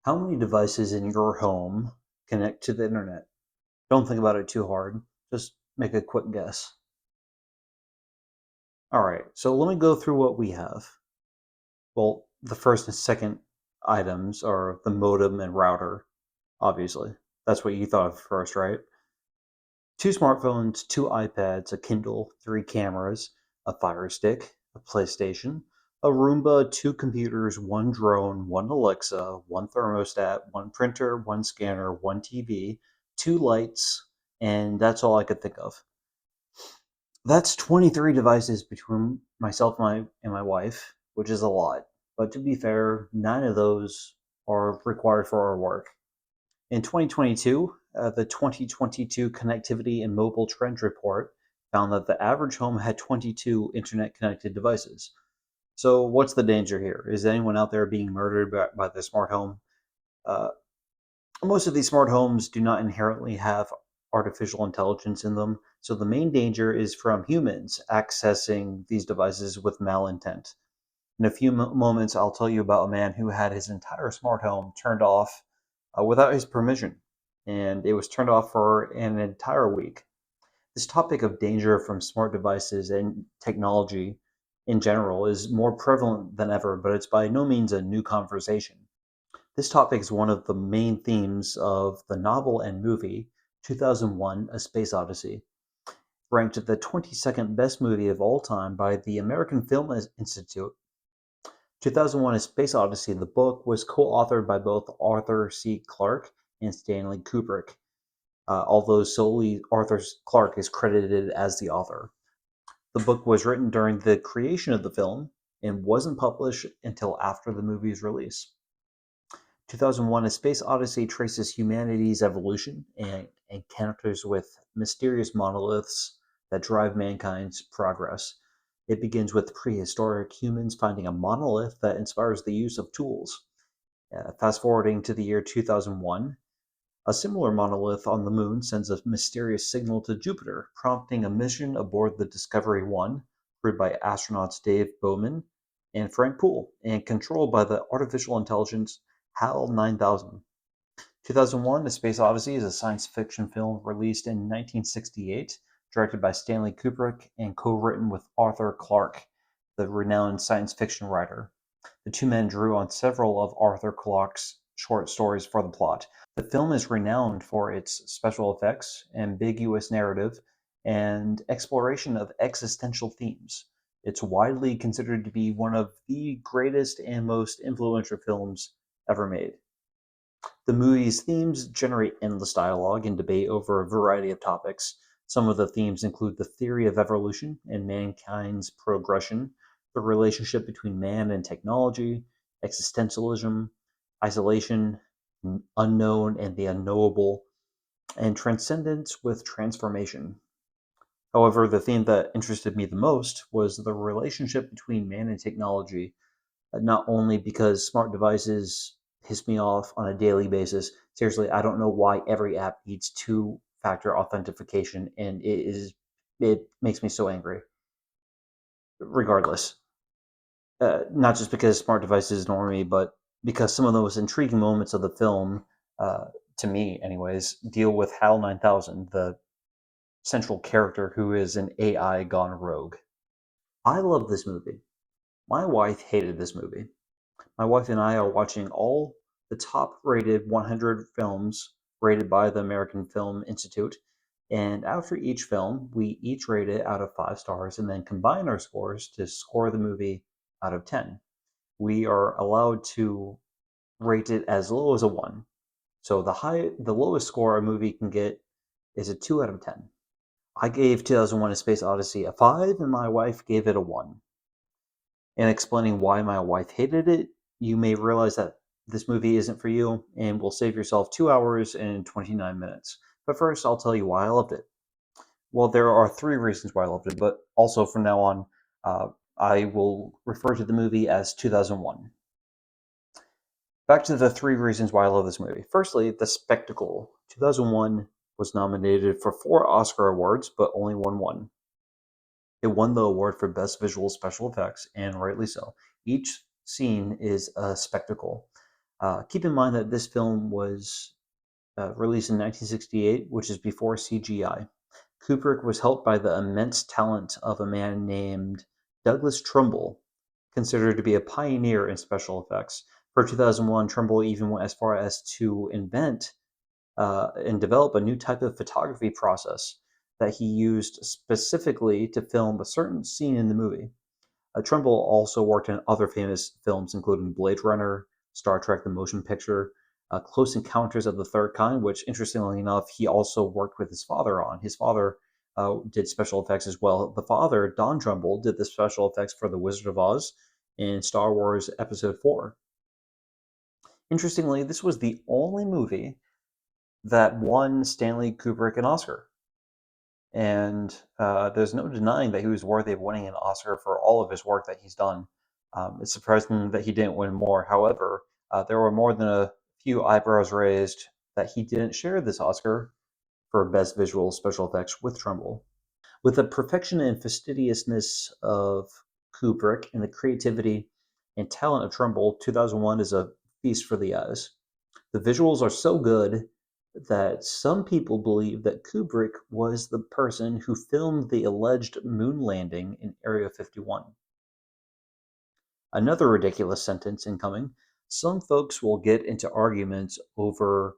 How many devices in your home connect to the internet? Don't think about it too hard. Just make a quick guess. All right, so let me go through what we have. Well, the first and second items are the modem and router, obviously. That's what you thought of first, right? Two smartphones, two iPads, a Kindle, three cameras, a Fire Stick, a PlayStation, a Roomba, two computers, one drone, one Alexa, one thermostat, one printer, one scanner, one TV, two lights, and that's all I could think of. That's 23 devices between myself and my wife, which is a lot. But to be fair, nine of those are required for our work. In 2022, the 2022 Connectivity and Mobile Trend Report found that the average home had 22 internet connected devices. So, what's the danger here? Is anyone out there being murdered by the smart home? Uh, Most of these smart homes do not inherently have artificial intelligence in them, so the main danger is from humans accessing these devices with malintent. In a few moments, I'll tell you about a man who had his entire smart home turned off without his permission, and it was turned off for an entire week. This topic of danger from smart devices and technology in general is more prevalent than ever, but it's by no means a new conversation. This topic is one of the main themes of the novel and movie 2001: A Space Odyssey, ranked the 22nd best movie of all time by the American Film Institute. 2001: A Space Odyssey, the book, was co-authored by both Arthur C. Clarke and Stanley Kubrick, although solely Arthur Clarke is credited as the author. The book was written during the creation of the film and wasn't published until after the movie's release. 2001: A Space Odyssey traces humanity's evolution and encounters with mysterious monoliths that drive mankind's progress. It begins with prehistoric humans finding a monolith that inspires the use of tools. Fast forwarding to the year 2001, a similar monolith on the moon sends a mysterious signal to Jupiter, prompting a mission aboard the Discovery 1, crewed by astronauts Dave Bowman and Frank Poole, and controlled by the artificial intelligence HAL 9000. 2001: A Space Odyssey is a science fiction film released in 1968, directed by Stanley Kubrick and co-written with Arthur Clarke, the renowned science fiction writer. The two men drew on several of Arthur Clarke's short stories for the plot. The film is renowned for its special effects, ambiguous narrative, and exploration of existential themes. It's widely considered to be one of the greatest and most influential films ever made. The movie's themes generate endless dialogue and debate over a variety of topics. Some of the themes include the theory of evolution and mankind's progression, the relationship between man and technology, existentialism, isolation, unknown and the unknowable, and transcendence with transformation. However, the theme that interested me the most was the relationship between man and technology, not only because smart devices piss me off on a daily basis. Seriously, I don't know why every app needs two-factor authentication, and it makes me so angry. Regardless, not just because smart devices annoy me, but because some of the most intriguing moments of the film, uh, to me, anyways, deal with HAL 9000, the central character who is an AI gone rogue. I love this movie. My wife hated this movie. My wife and I are watching all the top rated 100 films rated by the American Film Institute. And after each film, we each rate it out of 5 stars and then combine our scores to score the movie out of 10. We are allowed to rate it as low as a 1. So the lowest score a movie can get is a 2 out of 10. I gave 2001: A Space Odyssey a 5, and my wife gave it a 1. In explaining why my wife hated it, you may realize that this movie isn't for you and will save yourself 2 hours and 29 minutes. But first, I'll tell you why I loved it. Well, there are 3 reasons why I loved it, but also from now on, I will refer to the movie as 2001. Back to the 3 reasons why I love this movie. Firstly, the spectacle. 2001 was nominated for 4 Oscar awards, but only won. It won the award for Best Visual Special Effects, and rightly so. Each scene is a spectacle. Keep in mind that this film was released in 1968, which is before CGI. Kubrick was helped by the immense talent of a man named Douglas Trumbull, considered to be a pioneer in special effects. For 2001, Trumbull even went as far as to invent and develop a new type of photography process that he used specifically to film a certain scene in the movie. Trumbull also worked in other famous films, including Blade Runner, Star Trek the Motion Picture, Close Encounters of the Third Kind, which, interestingly enough, he also worked with his father on. His father did special effects as well. The father, Don Trumbull, did the special effects for The Wizard of Oz in Star Wars Episode 4. Interestingly, this was the only movie that won Stanley Kubrick an Oscar. And there's no denying that he was worthy of winning an Oscar for all of his work that he's done. It's surprising that he didn't win more. However, there were more than a few eyebrows raised that he didn't share this Oscar for Best Visual Special Effects with Trumbull. With the perfection and fastidiousness of Kubrick and the creativity and talent of Trumbull, 2001 is a feast for the eyes. The visuals are so good that some people believe that Kubrick was the person who filmed the alleged moon landing in Area 51. Another ridiculous sentence incoming. Some folks will get into arguments over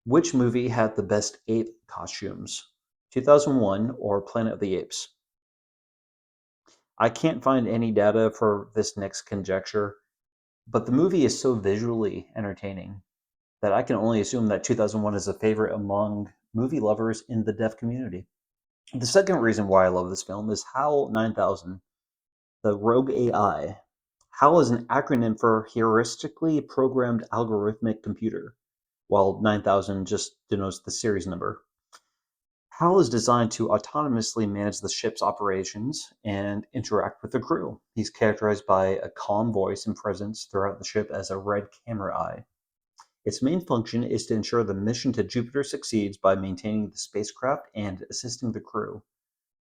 which movie had the best ape costumes, 2001 or Planet of the Apes. I can't find any data for this next conjecture, but the movie is so visually entertaining that I can only assume that 2001 is a favorite among movie lovers in the deaf community. The second reason why I love this film is HAL 9000, the rogue AI. HAL is an acronym for Heuristically Programmed Algorithmic Computer, while 9000 just denotes the series number. HAL is designed to autonomously manage the ship's operations and interact with the crew. He's characterized by a calm voice and presence throughout the ship as a red camera eye. Its main function is to ensure the mission to Jupiter succeeds by maintaining the spacecraft and assisting the crew.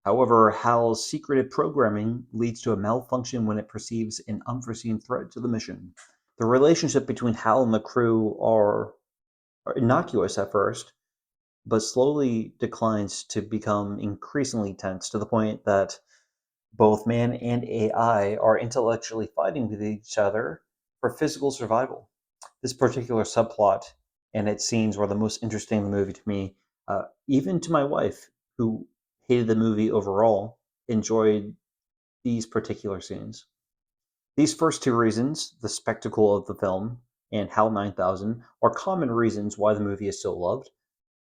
However, HAL's secretive programming leads to a malfunction when it perceives an unforeseen threat to the mission. The relationship between HAL and the crew are innocuous at first, but slowly declines to become increasingly tense to the point that both man and AI are intellectually fighting with each other for physical survival. This particular subplot and its scenes were the most interesting in the movie to me. Even to my wife, who hated the movie overall, enjoyed these particular scenes. These first two reasons, the spectacle of the film and HAL 9000, are common reasons why the movie is so loved.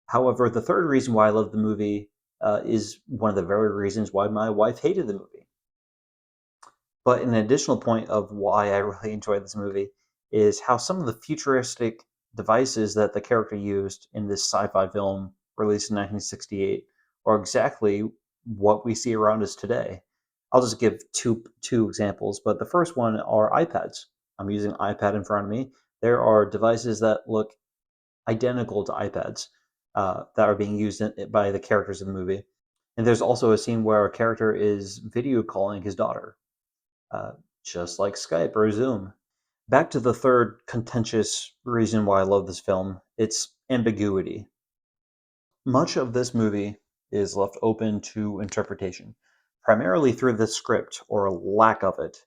However, the third reason why I love the movie is one of the very reasons why my wife hated the movie. But an additional point of why I really enjoyed this movie is how some of the futuristic devices that the character used in this sci-fi film released in 1968 are exactly what we see around us today. I'll just give two examples, but the first one are iPads. I'm using an iPad in front of me. There are devices that look identical to iPads that are being used by the characters in the movie. And there's also a scene where a character is video calling his daughter, uh, just like Skype or Zoom. Back to the third contentious reason why I love this film, it's ambiguity. Much of this movie is left open to interpretation, primarily through the script or lack of it.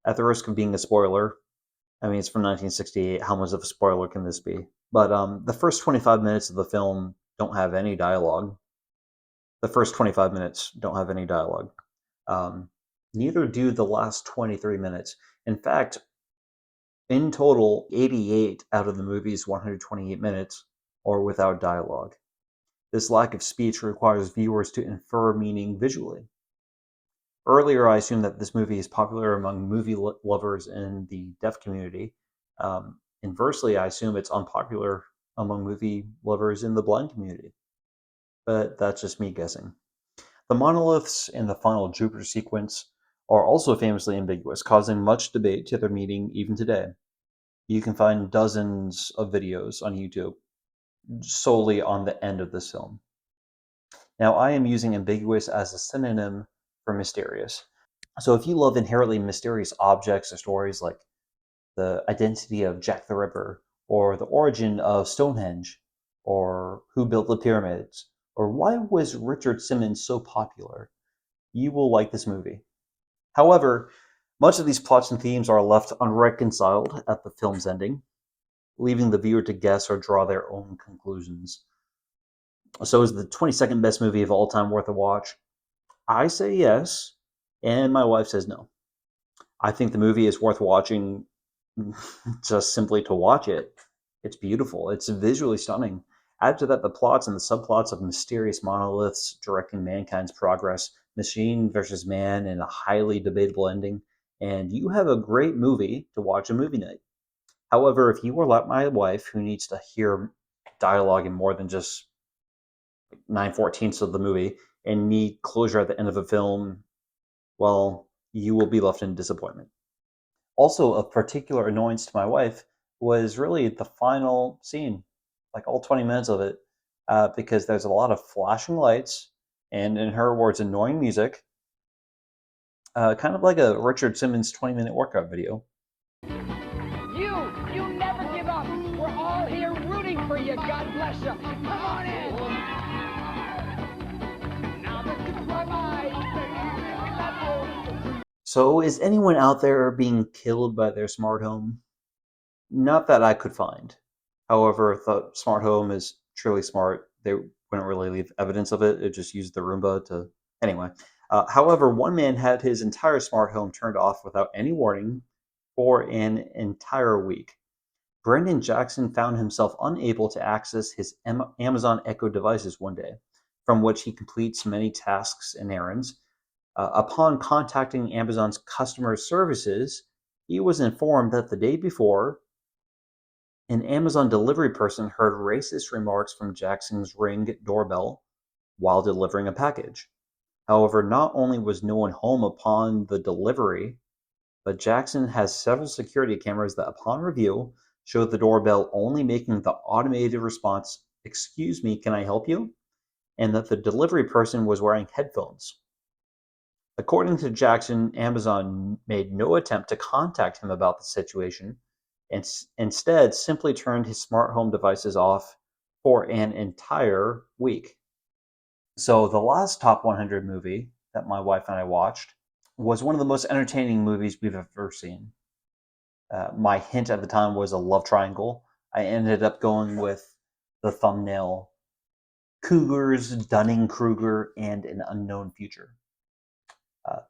At the risk of being a spoiler, I mean, it's from 1968. How much of a spoiler can this be? But the first 25 minutes of the film don't have any dialogue. The first 25 minutes don't have any dialogue. Neither do the last 23 minutes. In fact, in total, 88 out of the movie's 128 minutes are without dialogue. This lack of speech requires viewers to infer meaning visually. Earlier, I assumed that this movie is popular among movie lovers in the deaf community. Inversely, I assume it's unpopular among movie lovers in the blind community. But that's just me guessing. The monoliths in the final Jupiter sequence are also famously ambiguous, causing much debate to their meaning even today. You can find dozens of videos on YouTube solely on the end of this film. Now, I am using ambiguous as a synonym for mysterious. So if you love inherently mysterious objects or stories like the identity of Jack the Ripper, or the origin of Stonehenge, or who built the pyramids, or why was Richard Simmons so popular, you will like this movie. However, much of these plots and themes are left unreconciled at the film's ending, leaving the viewer to guess or draw their own conclusions. So, is the 22nd best movie of all time worth a watch? I say yes, and my wife says no. I think the movie is worth watching just simply to watch it. It's beautiful. It's visually stunning. Add to that the plots and the subplots of mysterious monoliths directing mankind's progress, machine versus man, and a highly debatable ending, and you have a great movie to watch a movie night. However, if you are like my wife, who needs to hear dialogue in more than just 9/14ths of the movie and need closure at the end of a film, well, you will be left in disappointment. Also, of particular annoyance to my wife was really the final scene, like all 20 minutes of it, because there's a lot of flashing lights and, in her words, annoying music, kind of like a Richard Simmons 20-minute workout video. You never give up. We're all here rooting for you. God bless you. Come on in. Now this is my mind. So, is anyone out there being killed by their smart home? Not that I could find. However, if the smart home is truly smart, they wouldn't really leave evidence of it. It just used the Roomba to. Anyway. However, one man had his entire smart home turned off without any warning for an entire week. Brendan Jackson found himself unable to access his Amazon Echo devices one day, from which he completes many tasks and errands. Upon contacting Amazon's customer services, he was informed that the day before, an Amazon delivery person heard racist remarks from Jackson's Ring doorbell while delivering a package. However, not only was no one home upon the delivery, but Jackson has several security cameras that, upon review, showed the doorbell only making the automated response, "Excuse me, can I help you?" and that the delivery person was wearing headphones. According to Jackson, Amazon made no attempt to contact him about the situation and instead simply turned his smart home devices off for an entire week. So, the last Top 100 movie that my wife and I watched was one of the most entertaining movies we've ever seen. My hint at the time was a love triangle. I ended up going with the thumbnail: Cougars, Dunning-Kruger, and an Unknown Future.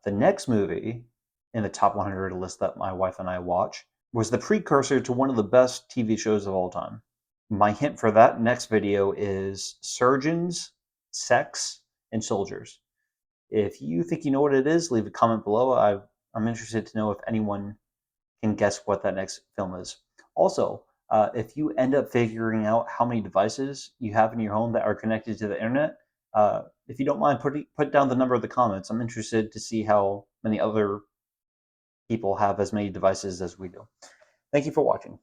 The next movie in the top 100 list that my wife and I watched was the precursor to one of the best TV shows of all time. My hint for that next video is Surgeons, Sex, and Soldiers. If you think you know what it is, leave a comment below. I'm interested to know if anyone can guess what that next film is. Also, if you end up figuring out how many devices you have in your home that are connected to the internet, if you don't mind, put down the number of the comments. I'm interested to see how many other people have as many devices as we do. Thank you for watching.